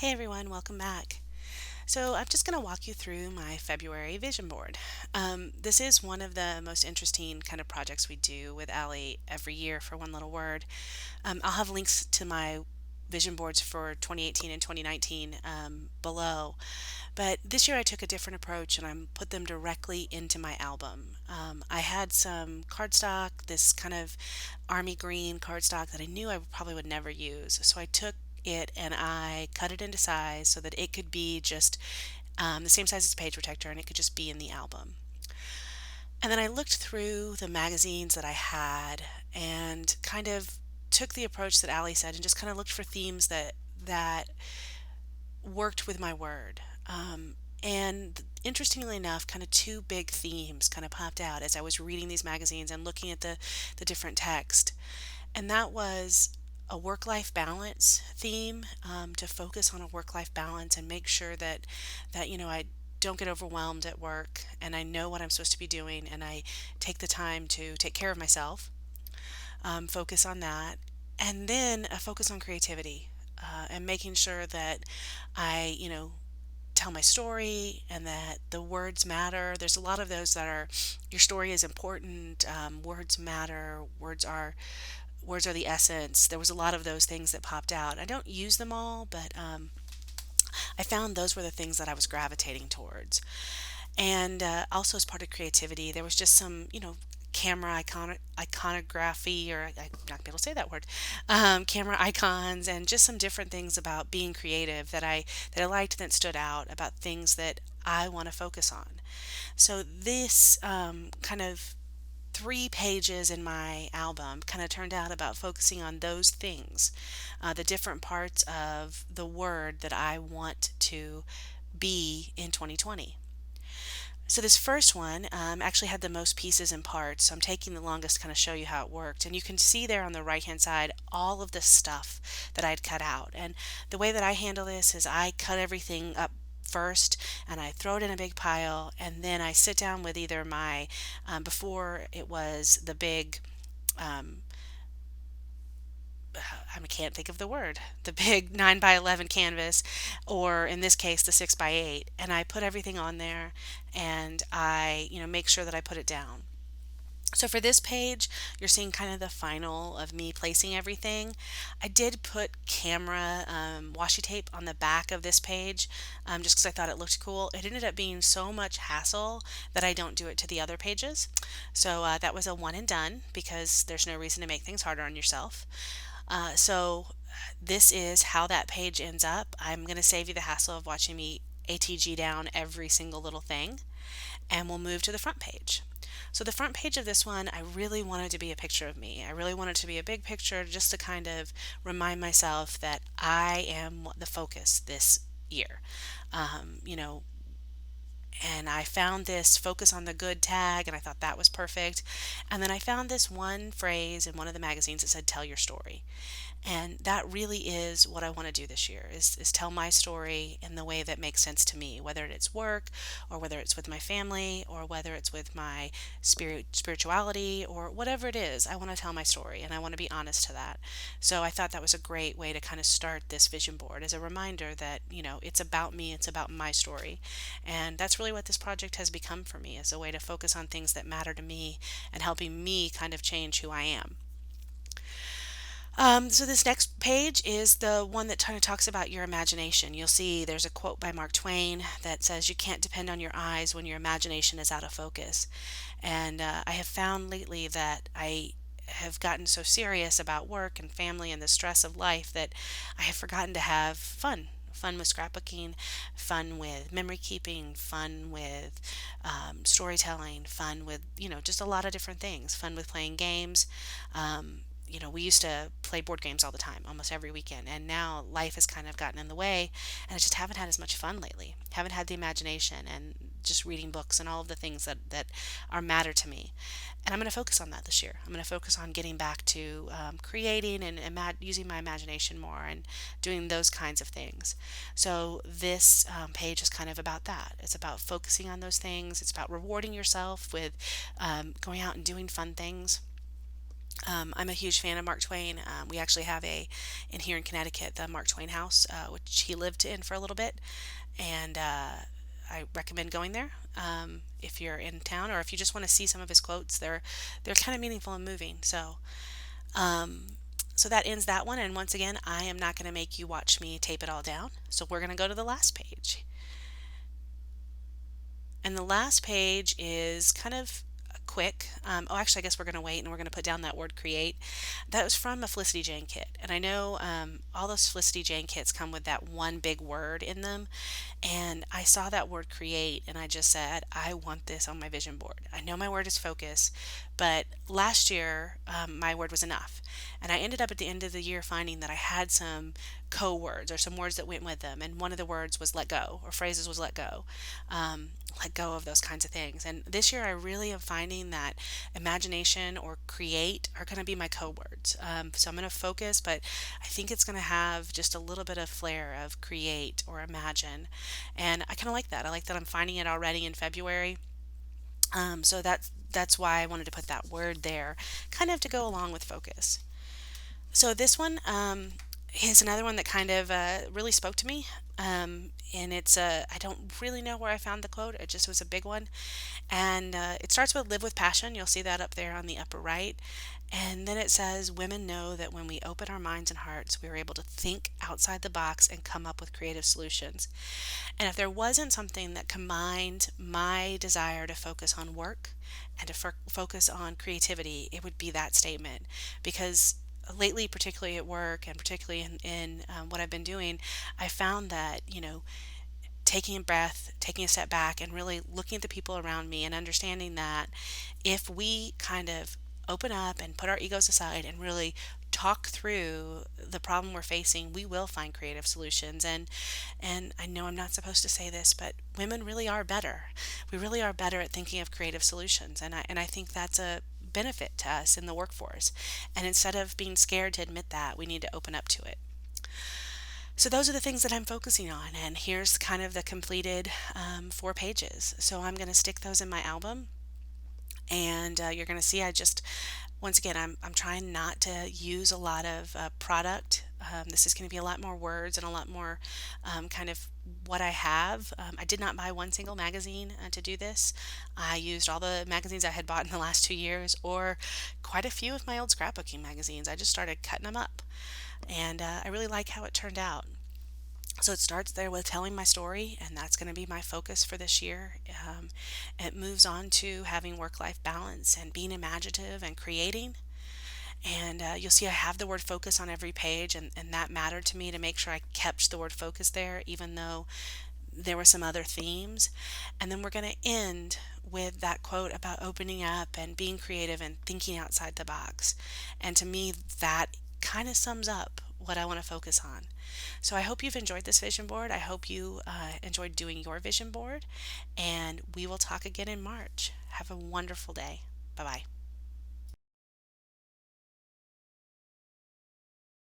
Hey everyone, welcome back. So, I'm just going to walk you through my February vision board. This is one of the most interesting kind of projects we do with Allie every year for One Little Word. I'll have links to my vision boards for 2018 and 2019 below. But this year I took a different approach and I put them directly into my album. I had some cardstock, this kind of army green cardstock that I knew I probably would never use. So I took it and I cut it into size so that it could be just the same size as a page protector and it could just be in the album. And then I looked through the magazines that I had and kind of took the approach that Ali said and just kind of looked for themes that worked with my word. And interestingly enough, kind of two big themes kind of popped out as I was reading these magazines and looking at the different text. And that was a work life balance theme, to focus on a work life balance and make sure that I don't get overwhelmed at work and I know what I'm supposed to be doing and I take the time to take care of myself, focus on that. And then a focus on creativity, and making sure that I tell my story and that the words matter. There's a lot of those that are your story is important, words matter, words are the essence. There was a lot of those things that popped out. I don't use them all, but I found those were the things that I was gravitating towards. And also, as part of creativity, there was just some camera iconography, or I'm not gonna be able to say that word, camera icons, and just some different things about being creative that I liked that stood out about things that I want to focus on. So this kind of 3 pages in my album kind of turned out about focusing on those things, the different parts of the word that I want to be in 2020. So this first one actually had the most pieces and parts. So I'm taking the longest to kind of show you how it worked. And you can see there on the right hand side all of the stuff that I'd cut out. And the way that I handle this is I cut everything up first and I throw it in a big pile and then I sit down with either my before it was the big um, I can't think of the word, the big 9 by 11 canvas, or in this case, the 6 by 8. And I put everything on there and I make sure that I put it down. So for this page, you're seeing kind of the final of me placing everything. I did put camera washi tape on the back of this page, just because I thought it looked cool. It ended up being so much hassle that I don't do it to the other pages. So that was a one and done because there's no reason to make things harder on yourself. So this is how that page ends up. I'm going to save you the hassle of watching me ATG down every single little thing, and we'll move to the front page. So the front page of this one, I really wanted to be a picture of me. I really wanted to be a big picture just to kind of remind myself that I am the focus this year. Um, you know, and I found this focus on the good tag and I thought that was perfect. And then I found this one phrase in one of the magazines that said tell your story. And that really is what I want to do this year is tell my story in the way that makes sense to me, whether it's work or whether it's with my family or whether it's with my spirituality or whatever it is. I want to tell my story and I want to be honest to that. So I thought that was a great way to kind of start this vision board as a reminder that it's about me, it's about my story. And that's really what this project has become for me, is a way to focus on things that matter to me and helping me kind of change who I am. So this next page is the one that kind of talks about your imagination. You'll see there's a quote by Mark Twain that says, "You can't depend on your eyes when your imagination is out of focus." And I have found lately that I have gotten so serious about work and family and the stress of life that I have forgotten to have fun. Fun with scrapbooking, fun with memory keeping, fun with storytelling, fun with just a lot of different things, fun with playing games. We used to play board games all the time, almost every weekend, and now life has kind of gotten in the way, and I just haven't had as much fun lately. Haven't had the imagination and just reading books and all of the things that are matter to me. And I'm going to focus on that this year. I'm going to focus on getting back to creating and using my imagination more and doing those kinds of things. So this page is kind of about that. It's about focusing on those things. It's about rewarding yourself with going out and doing fun things. I'm a huge fan of Mark Twain. We actually have in here in Connecticut, the Mark Twain house, which he lived in for a little bit, and I recommend going there if you're in town or if you just want to see some of his quotes. They're kind of meaningful and moving. So that ends that one. And once again, I am not going to make you watch me tape it all down. So we're going to go to the last page. And the last page is kind of quick. Actually, I guess we're going to wait and we're going to put down that word create. That was from a Felicity Jane kit. And I know all those Felicity Jane kits come with that one big word in them. And I saw that word create and I just said, I want this on my vision board. I know my word is focus, but last year my word was enough. And I ended up at the end of the year finding that I had some co-words or some words that went with them. And one of the words was let go, or phrases was let go. Let go of those kinds of things. And this year I really am finding that imagination or create are going to be my co-words. So I'm going to focus, but I think it's going to have just a little bit of flair of create or imagine. And I kind of like that. I like that I'm finding it already in February. So that's why I wanted to put that word there, kind of to go along with focus. So this one is another one that kind of really spoke to me. And I don't really know where I found the quote. It just was a big one. And it starts with live with passion. You'll see that up there on the upper right. And then it says, women know that when we open our minds and hearts, we are able to think outside the box and come up with creative solutions. And if there wasn't something that combined my desire to focus on work and to focus on creativity, it would be that statement. Because lately, particularly at work and particularly in what I've been doing, I found that, taking a breath, taking a step back, and really looking at the people around me and understanding that if we kind of open up and put our egos aside and really talk through the problem we're facing, we will find creative solutions. And I know I'm not supposed to say this, but women really are better. We really are better at thinking of creative solutions, and I think that's a benefit to us in the workforce. And instead of being scared to admit that, we need to open up to it. So those are the things that I'm focusing on, and here's kind of the completed 4 pages. So I'm going to stick those in my album, and you're going to see once again, I'm trying not to use a lot of product. This is going to be a lot more words and a lot more kind of what I have. I did not buy one single magazine to do this. I used all the magazines I had bought in the last 2 years, or quite a few of my old scrapbooking magazines. I just started cutting them up, and I really like how it turned out. So it starts there with telling my story, and that's going to be my focus for this year. It moves on to having work life balance and being imaginative and creating. And you'll see I have the word focus on every page, and that mattered to me to make sure I kept the word focus there, even though there were some other themes. And then we're going to end with that quote about opening up and being creative and thinking outside the box. And to me, that kind of sums up what I want to focus on. So I hope you've enjoyed this vision board. I hope you enjoyed doing your vision board, and we will talk again in March. Have a wonderful day. Bye bye.